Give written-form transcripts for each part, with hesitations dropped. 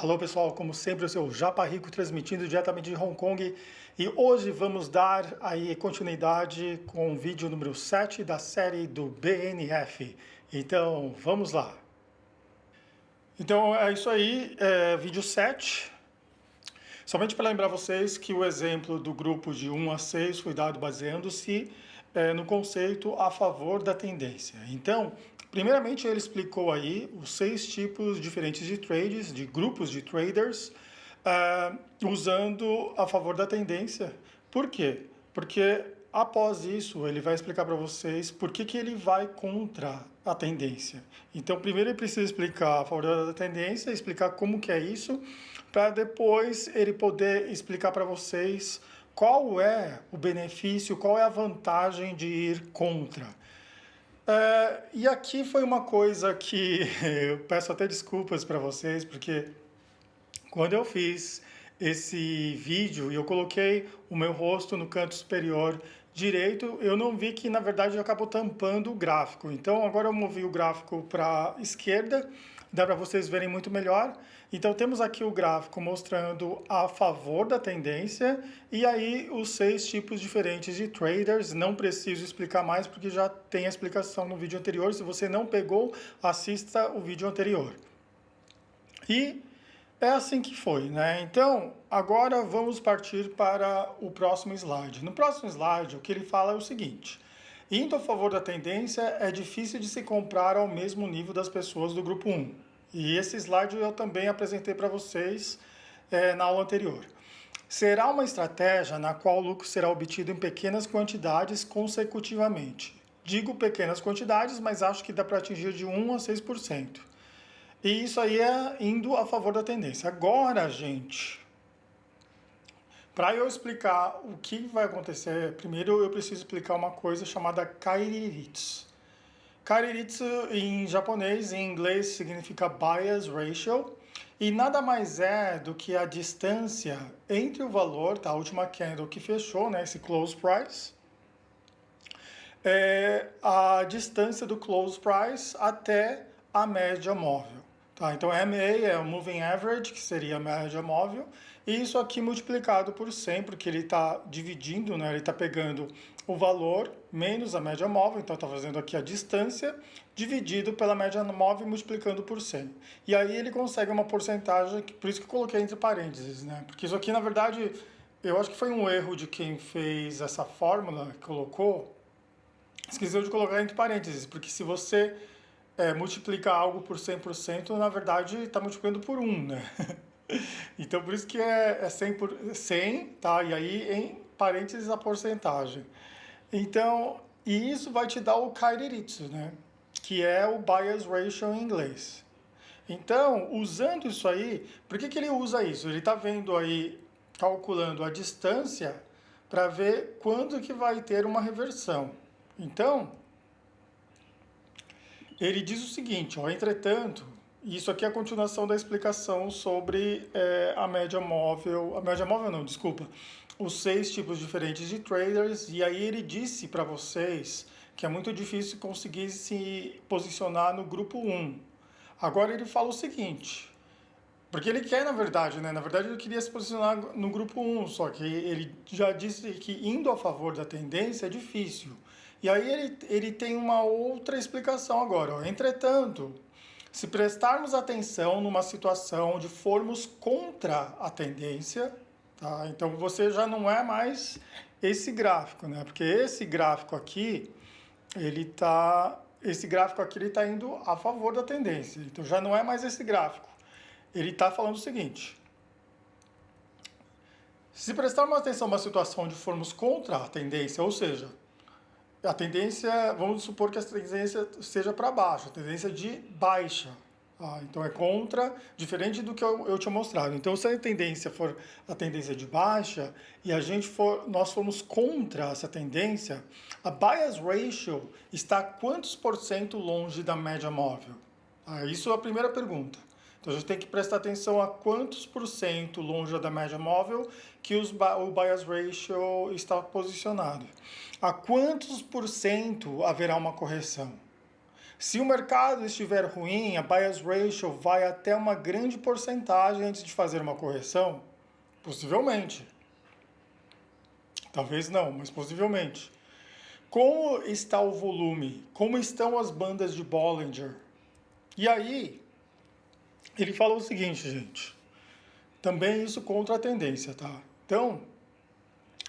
Alô pessoal, como sempre, eu sou o Japa Rico transmitindo diretamente de Hong Kong e hoje vamos dar aí continuidade com o vídeo número 7 da série do BNF. Então, vamos lá. Então é isso aí, vídeo 7. Somente para lembrar vocês que o exemplo do grupo de 1 a 6 foi dado baseando-se no conceito a favor da tendência. Então, primeiramente ele explicou aí os 6 tipos diferentes de trades, de grupos de traders, usando a favor da tendência. Por quê? Porque após isso ele vai explicar para vocês por que ele vai contra a tendência. Então, primeiro ele precisa explicar a favor da tendência, explicar como que é isso, para depois ele poder explicar para vocês qual é o benefício, qual é a vantagem de ir contra. E aqui foi uma coisa que eu peço até desculpas para vocês, porque quando eu fiz esse vídeo e eu coloquei o meu rosto no canto superior direito, eu não vi que na verdade acabou tampando o gráfico. Então agora eu movi o gráfico para a esquerda, dá para vocês verem muito melhor. Então temos aqui o gráfico mostrando a favor da tendência e aí os 6 tipos diferentes de traders. Não preciso explicar mais porque já tem a explicação no vídeo anterior. Se você não pegou, assista o vídeo anterior. E é assim que foi, né? Então, agora vamos partir para o próximo slide. No próximo slide, o que ele fala é o seguinte: indo a favor da tendência, é difícil de se comprar ao mesmo nível das pessoas do grupo 1. E esse slide eu também apresentei para vocês na aula anterior. Será uma estratégia na qual o lucro será obtido em pequenas quantidades consecutivamente. Digo pequenas quantidades, mas acho que dá para atingir de 1 a 6%. E isso aí é indo a favor da tendência. Agora, gente, para eu explicar o que vai acontecer, primeiro eu preciso explicar uma coisa chamada Kairitsu. Kairitsu em japonês e em inglês significa bias ratio e nada mais é do que a distância entre o valor da última candle que fechou, né, esse close price, a distância do close price até a média móvel. Tá, então MA é o Moving Average, que seria a média móvel, e isso aqui multiplicado por 100, porque ele está dividindo, né, ele está pegando o valor menos a média móvel, então está fazendo aqui a distância, dividido pela média móvel e multiplicando por 100. E aí ele consegue uma porcentagem, por isso que eu coloquei entre parênteses, né, porque isso aqui, na verdade, eu acho que foi um erro de quem fez essa fórmula, que colocou, esqueceu de colocar entre parênteses, porque se você multiplica algo por 100%, na verdade está multiplicando por 1, né? Então por isso que é 100 por 100, tá? E aí em parênteses a porcentagem. Então, e isso vai te dar o Kairitsu, né? Que é o bias ratio em inglês. Então, usando isso aí, por que ele usa isso? Ele está vendo aí, calculando a distância para ver quando que vai ter uma reversão. Então, ele diz o seguinte, ó, entretanto, isso aqui é a continuação da explicação sobre a média móvel não, desculpa, os 6 tipos diferentes de traders, e aí ele disse para vocês que é muito difícil conseguir se posicionar no grupo 1. Agora ele fala o seguinte, porque ele quer, na verdade, né? Na verdade ele queria se posicionar no grupo 1, só que ele já disse que indo a favor da tendência é difícil. E aí ele tem uma outra explicação agora. Ó. Entretanto, se prestarmos atenção numa situação onde formos contra a tendência, tá? Então você já não é mais esse gráfico, né? Porque esse gráfico aqui, ele está indo a favor da tendência. Então já não é mais esse gráfico. Ele está falando o seguinte: se prestarmos atenção numa situação onde formos contra a tendência, ou seja, a tendência, vamos supor que a tendência seja para baixo, a tendência de baixa. Então é contra, diferente do que eu tinha mostrado. Então se a tendência for a tendência de baixa e nós formos contra essa tendência, a bias ratio está quantos por cento longe da média móvel? Isso é a primeira pergunta. Então a gente tem que prestar atenção a quantos por cento longe da média móvel que o bias ratio está posicionado. A quantos por cento haverá uma correção? Se o mercado estiver ruim, a bias ratio vai até uma grande porcentagem antes de fazer uma correção? Possivelmente. Talvez não, mas possivelmente. Como está o volume? Como estão as bandas de Bollinger? E aí, ele falou o seguinte, gente. Também isso contra a tendência, tá? Então,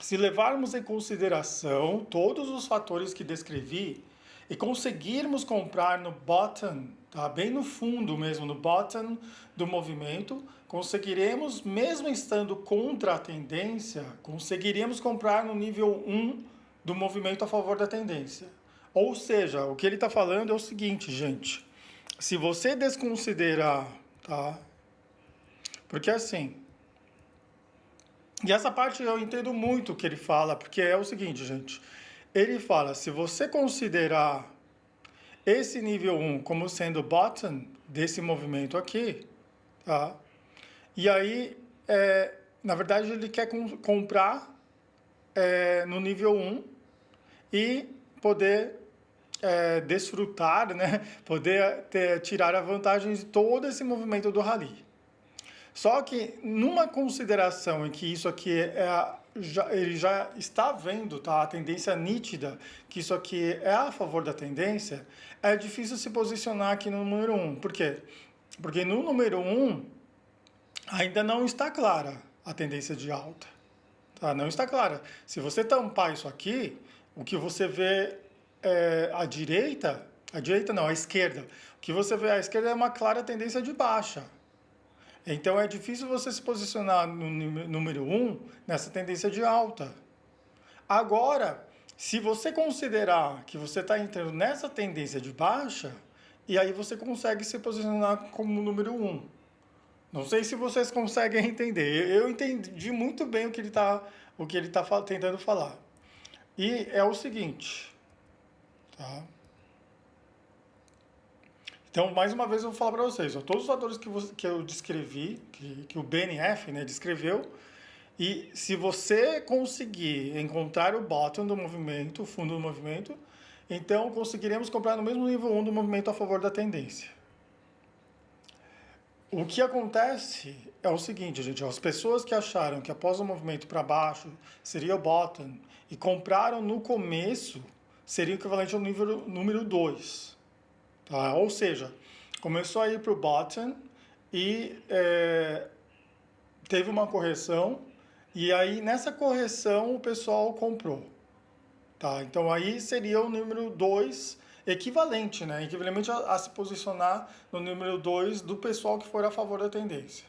se levarmos em consideração todos os fatores que descrevi e conseguirmos comprar no bottom, tá? Bem no fundo mesmo, no bottom do movimento, conseguiremos, mesmo estando contra a tendência, conseguiríamos comprar no nível 1 do movimento a favor da tendência. Ou seja, o que ele está falando é o seguinte, gente. Se você desconsiderar, tá? Porque assim, e essa parte eu entendo muito o que ele fala, porque é o seguinte, gente. Ele fala, se você considerar esse nível 1 como sendo o bottom desse movimento aqui, tá? E aí, na verdade, ele quer comprar no nível 1 e poder desfrutar, né? Poder tirar a vantagem de todo esse movimento do rally. Só que numa consideração em que isso aqui ele já está vendo, tá? A tendência nítida, que isso aqui é a favor da tendência, é difícil se posicionar aqui no número 1. Por quê? Porque no número 1 ainda não está clara a tendência de alta. Tá? Não está clara. Se você tampar isso aqui, o que você vê à direita não, à esquerda. O que você vê à esquerda é uma clara tendência de baixa. Então é difícil você se posicionar no número 1 nessa tendência de alta. Agora, se você considerar que você está entrando nessa tendência de baixa, e aí você consegue se posicionar como número 1. Não sei se vocês conseguem entender. Eu entendi muito bem o que ele está tentando falar. E é o seguinte, tá? Então, mais uma vez, eu vou falar para vocês. Ó, todos os fatores que eu descrevi, que o BNF, né, descreveu, e se você conseguir encontrar o bottom do movimento, o fundo do movimento, então conseguiremos comprar no mesmo nível 1 do movimento a favor da tendência. O que acontece é o seguinte, gente, ó, as pessoas que acharam que após o movimento para baixo seria o bottom e compraram no começo, seria o equivalente ao nível número 2. Tá? Ou seja, começou a ir para o bottom e teve uma correção, e aí nessa correção o pessoal comprou. Tá? Então aí seria o número 2 equivalente, né? Equivalente a se posicionar no número 2 do pessoal que for a favor da tendência.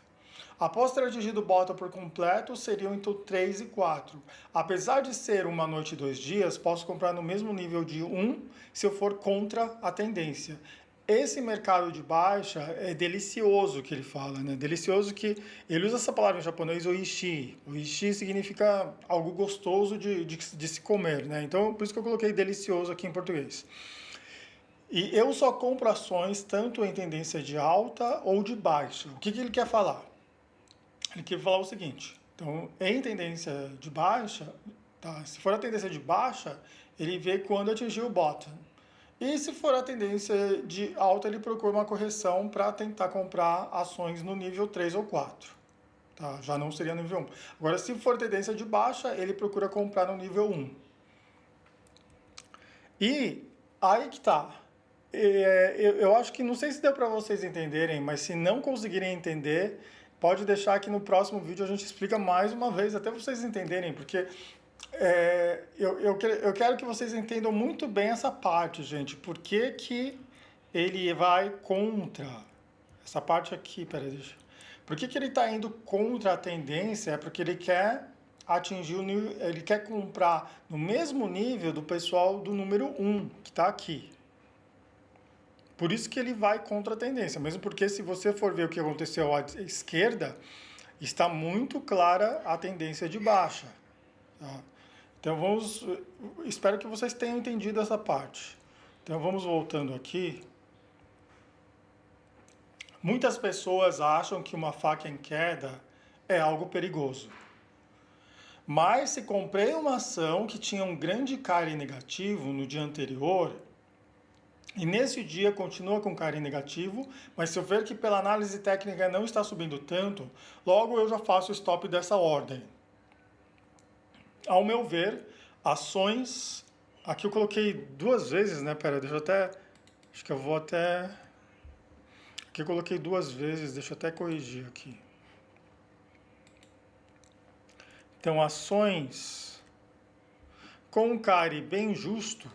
Após ter atingido o bottom por completo, seriam então 3 e 4. Apesar de ser uma noite e 2 dias, posso comprar no mesmo nível de 1 se eu for contra a tendência. Esse mercado de baixa é delicioso, que ele fala, né? Delicioso que ele usa essa palavra em japonês, oishi. Oishi significa algo gostoso de se comer, né? Então, por isso que eu coloquei delicioso aqui em português. E eu só compro ações tanto em tendência de alta ou de baixa. O que ele quer falar? Ele quer falar o seguinte, então, em tendência de baixa, tá? Se for a tendência de baixa, ele vê quando atingir o bottom. E se for a tendência de alta, ele procura uma correção para tentar comprar ações no nível 3 ou 4. Tá? Já não seria nível 1. Agora, se for tendência de baixa, ele procura comprar no nível 1. E aí que tá. Eu acho que, não sei se deu para vocês entenderem, mas se não conseguirem entender, pode deixar que no próximo vídeo a gente explica mais uma vez, até vocês entenderem, porque eu quero que vocês entendam muito bem essa parte, gente. Por que ele vai contra? Essa parte aqui, peraí, deixa. Por que ele está indo contra a tendência? É porque ele quer atingir ele quer comprar no mesmo nível do pessoal do número 1, que está aqui. Por isso que ele vai contra a tendência, mesmo porque se você for ver o que aconteceu à esquerda, está muito clara a tendência de baixa. Tá? Então espero que vocês tenham entendido essa parte. Então vamos voltando aqui. Muitas pessoas acham que uma faca em queda é algo perigoso. Mas se comprei uma ação que tinha um grande carry negativo no dia anterior, E nesse dia continua com carry negativo, mas se eu ver que pela análise técnica não está subindo tanto, logo eu já faço o stop dessa ordem. Ao meu ver, ações... Aqui eu coloquei 2 vezes, né? Pera, deixa eu até... Acho que eu vou até... Aqui eu coloquei 2 vezes, deixa eu até corrigir aqui. Então, ações com um carry bem justo,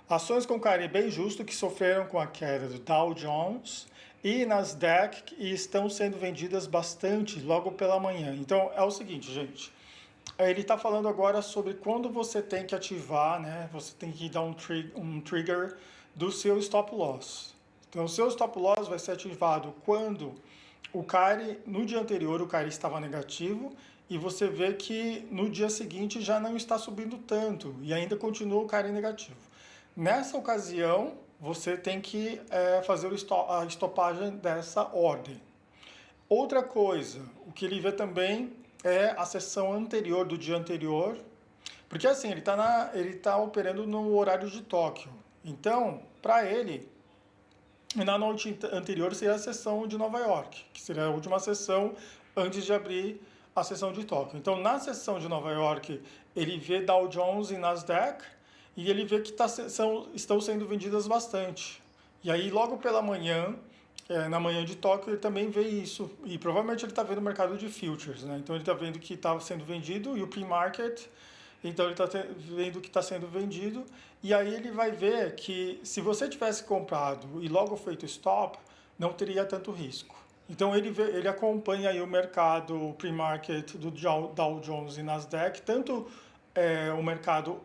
ações com carry bem justo que sofreram com a queda do Dow Jones e Nasdaq e estão sendo vendidas bastante logo pela manhã. Então, é o seguinte, gente. Ele está falando agora sobre quando você tem que ativar, né? Você tem que dar um trigger do seu stop loss. Então, o seu stop loss vai ser ativado quando o carry, no dia anterior, o carry estava negativo e você vê que no dia seguinte já não está subindo tanto e ainda continua o carry negativo. Nessa ocasião, você tem que fazer a estopagem dessa ordem. Outra coisa, o que ele vê também é a sessão anterior do dia anterior, porque assim, ele tá operando no horário de Tóquio. Então, para ele, na noite anterior seria a sessão de Nova York, que seria a última sessão antes de abrir a sessão de Tóquio. Então, na sessão de Nova York, ele vê Dow Jones e Nasdaq e ele vê que estão sendo vendidas bastante. E aí, logo pela manhã, na manhã de Tóquio, ele também vê isso. E provavelmente ele está vendo o mercado de futures, né? Então, ele está vendo que está sendo vendido e o pre-market... Então ele está vendo que está sendo vendido e aí ele vai ver que se você tivesse comprado e logo feito stop, não teria tanto risco. Então ele acompanha aí o mercado pre-market do Dow Jones e Nasdaq, tanto o mercado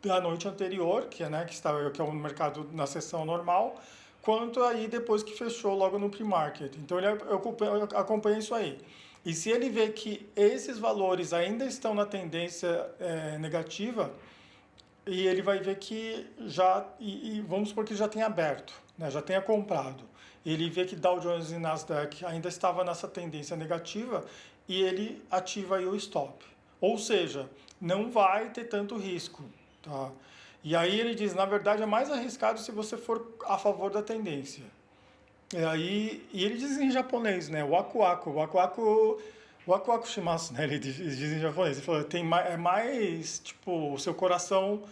da noite anterior, que é o mercado na sessão normal, quanto aí depois que fechou logo no pre-market. Então ele acompanha isso aí. E se ele vê que esses valores ainda estão na tendência negativa, e ele vai ver que vamos supor que já tenha aberto, né, já tenha comprado. Ele vê que Dow Jones e Nasdaq ainda estava nessa tendência negativa e ele ativa aí o stop. Ou seja, não vai ter tanto risco. Tá? E aí ele diz, na verdade é mais arriscado se você for a favor da tendência. E ele diz em japonês, né? Waku waku shimasu, né? Ele diz em japonês. Ele falou, é mais, tipo, seu coração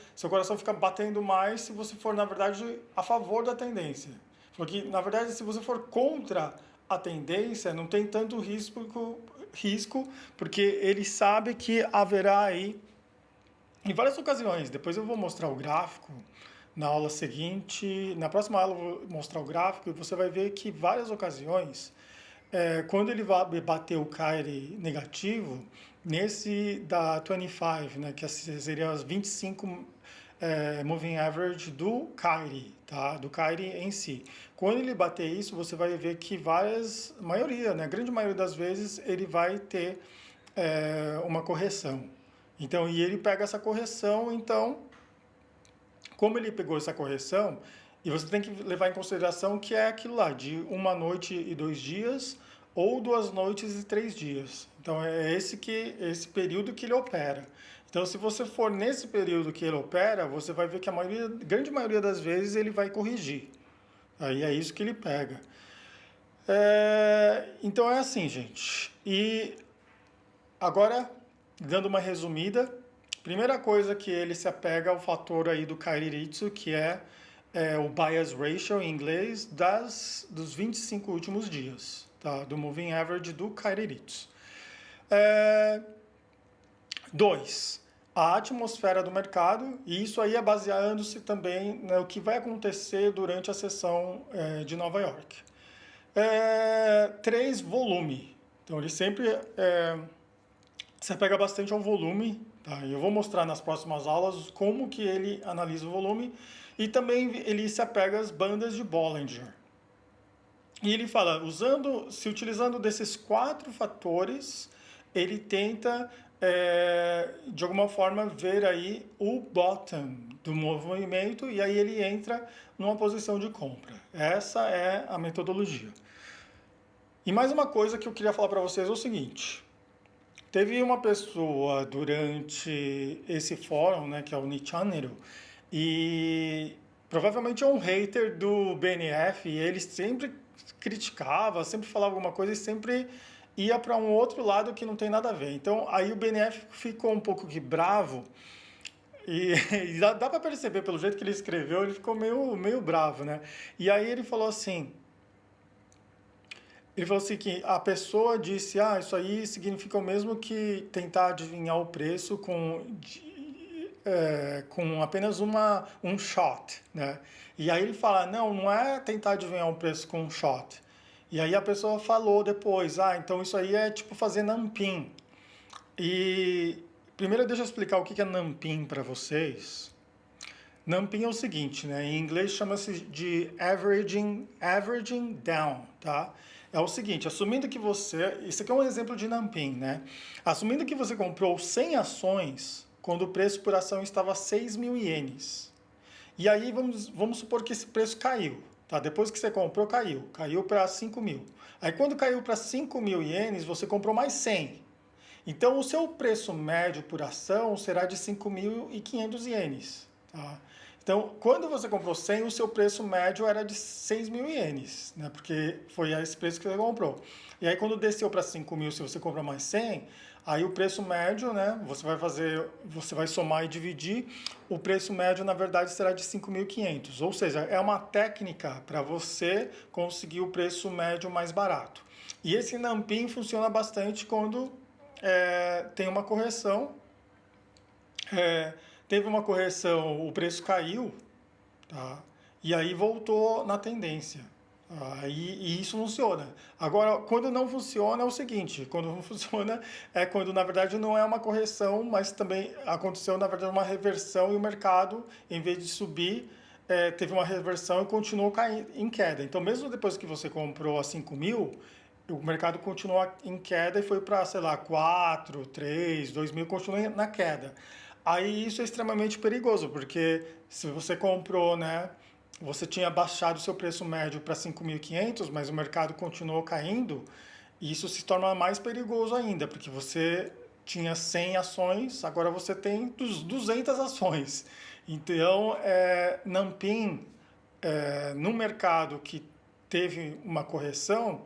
fica batendo mais se você for, na verdade, a favor da tendência. Ele falou que, na verdade, se você for contra a tendência, não tem tanto risco, porque ele sabe que haverá aí, em várias ocasiões, depois eu vou mostrar o gráfico, na aula seguinte, na próxima aula eu vou mostrar o gráfico e você vai ver que várias ocasiões, quando ele vai bater o carry negativo, nesse da 25, né, que seriam as 25 moving average do carry, tá? Do carry em si. Quando ele bater isso, você vai ver que a grande maioria das vezes, ele vai ter uma correção. Então, e ele pega essa correção, então... Como ele pegou essa correção, e você tem que levar em consideração que é aquilo lá, de 1 noite e 2 dias, ou 2 noites e 3 dias. Então, é esse período que ele opera. Então, se você for nesse período que ele opera, você vai ver que grande maioria das vezes ele vai corrigir. Aí é isso que ele pega. Então, é assim, gente. E agora, dando uma resumida... Primeira coisa que ele se apega ao fator aí do Kairitsu, que é o bias ratio em inglês dos 25 últimos dias, tá? Do moving average do Kairitsu. 2. A atmosfera do mercado, e isso aí é baseando-se também no que vai acontecer durante a sessão de Nova York. 3. Volume. Então ele sempre se apega bastante ao volume. Tá, eu vou mostrar nas próximas aulas como que ele analisa o volume e também ele se apega às bandas de Bollinger. E ele fala, se utilizando desses 4 fatores, ele tenta, de alguma forma, ver aí o bottom do movimento e aí ele entra numa posição de compra. Essa é a metodologia. E mais uma coisa que eu queria falar para vocês é o seguinte... Teve uma pessoa durante esse fórum, né, que é o Nichannel, e provavelmente é um hater do BNF, e ele sempre criticava, sempre falava alguma coisa e sempre ia para um outro lado que não tem nada a ver. Então, aí o BNF ficou um pouco que bravo, e, e dá para perceber pelo jeito que ele escreveu, ele ficou meio bravo, né? E aí ele falou assim que a pessoa disse, isso aí significa o mesmo que tentar adivinhar o preço com apenas um shot, né? E aí ele fala, não é tentar adivinhar o preço com um shot. E aí a pessoa falou depois, então isso aí é tipo fazer nampim. E primeiro deixa eu explicar o que é nampim para vocês. Namping é o seguinte, né? Em inglês chama-se de averaging down, tá? É o seguinte, assumindo que isso aqui é um exemplo de Namping, né? Assumindo que você comprou 100 ações quando o preço por ação estava 6.000 ienes. E aí vamos supor que esse preço caiu, tá? Depois que você comprou, caiu para 5.000. Aí quando caiu para 5.000 ienes, você comprou mais 100. Então o seu preço médio por ação será de 5.500 ienes, tá? Então, quando você comprou 100, o seu preço médio era de 6.000 ienes, né? Porque foi esse preço que você comprou. E aí, quando desceu para 5.000, se você comprar mais 100, aí o preço médio, né? Você vai somar e dividir. O preço médio, na verdade, será de 5.500. Ou seja, é uma técnica para você conseguir o preço médio mais barato. E esse Nampim funciona bastante quando tem uma correção. Teve uma correção, o preço caiu, tá? E aí voltou na tendência. E isso funciona. Agora, quando não funciona é o seguinte, quando não funciona é quando na verdade não é uma correção, mas também aconteceu na verdade uma reversão e o mercado, em vez de subir, teve uma reversão e continuou caindo, em queda. Então, mesmo depois que você comprou a 5.000, o mercado continuou em queda e foi para, sei lá, 4, 3, 2.000, continua na queda. Aí isso é extremamente perigoso, porque se você comprou, né, você tinha baixado o seu preço médio para 5.500, mas o mercado continuou caindo, e isso se torna mais perigoso ainda, porque você tinha 100 ações, agora você tem 200 ações. Então, Nampim, no mercado que teve uma correção,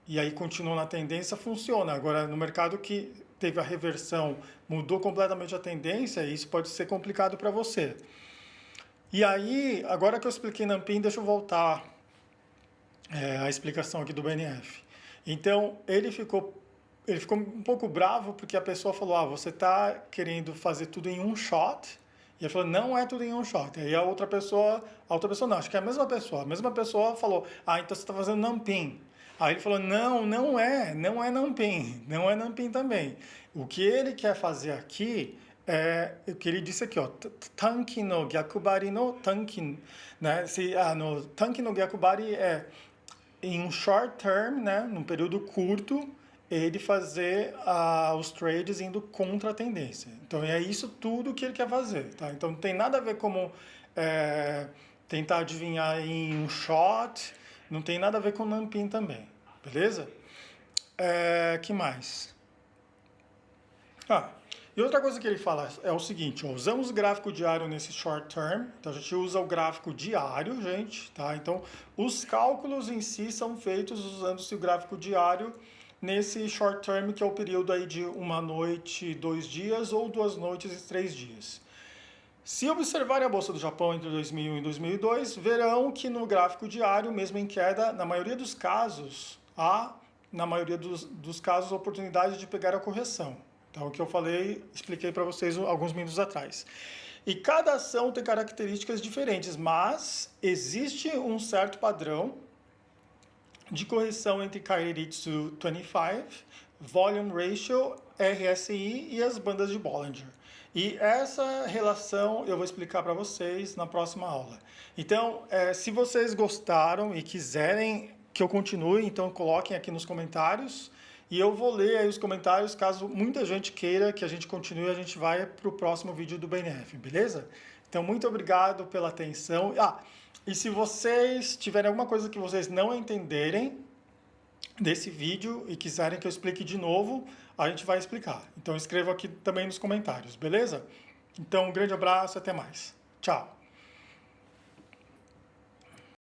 e aí continuou na tendência, funciona. Agora, no mercado que teve a reversão, mudou completamente a tendência, isso pode ser complicado para você. E aí, agora que eu expliquei Nampim, deixa eu voltar à explicação aqui do BNF. Então, ele ficou um pouco bravo porque a pessoa falou, você está querendo fazer tudo em um shot, e ele falou, não é tudo em um shot. Aí a outra pessoa não, acho que é a mesma pessoa falou, então você está fazendo Nampim. Aí ele falou, não é Nampim, não é Nampim também. O que ele quer fazer aqui é o que ele disse aqui, Tanki no Gyakubari no Tanki, né? No Tanki no Gyakubari em um short term, né? Num período curto, ele fazer os trades indo contra a tendência. Então é isso tudo que ele quer fazer, tá? Então não tem nada a ver como tentar adivinhar em um shot, não tem nada a ver com o Nampim também, beleza? Que mais? E outra coisa que ele fala é o seguinte, usamos o gráfico diário nesse short term, então a gente usa o gráfico diário, gente, tá? Então os cálculos em si são feitos usando-se o gráfico diário nesse short term, que é o período aí de uma noite, 2 dias, ou 2 noites e 3 dias. Se observarem a Bolsa do Japão entre 2001 e 2002, verão que no gráfico diário, mesmo em queda, na maioria dos casos, oportunidade de pegar a correção. Então, o que eu expliquei para vocês alguns minutos atrás. E cada ação tem características diferentes, mas existe um certo padrão de correção entre Keiretsu 25, Volume Ratio, RSI e as bandas de Bollinger. E essa relação eu vou explicar para vocês na próxima aula. Então, se vocês gostaram e quiserem que eu continue, então coloquem aqui nos comentários. E eu vou ler aí os comentários, caso muita gente queira que a gente continue, a gente vai para o próximo vídeo do BNF, beleza? Então, muito obrigado pela atenção. E se vocês tiverem alguma coisa que vocês não entenderem, desse vídeo e quiserem que eu explique de novo, a gente vai explicar. Então escreva aqui também nos comentários, beleza? Então um grande abraço e até mais. Tchau!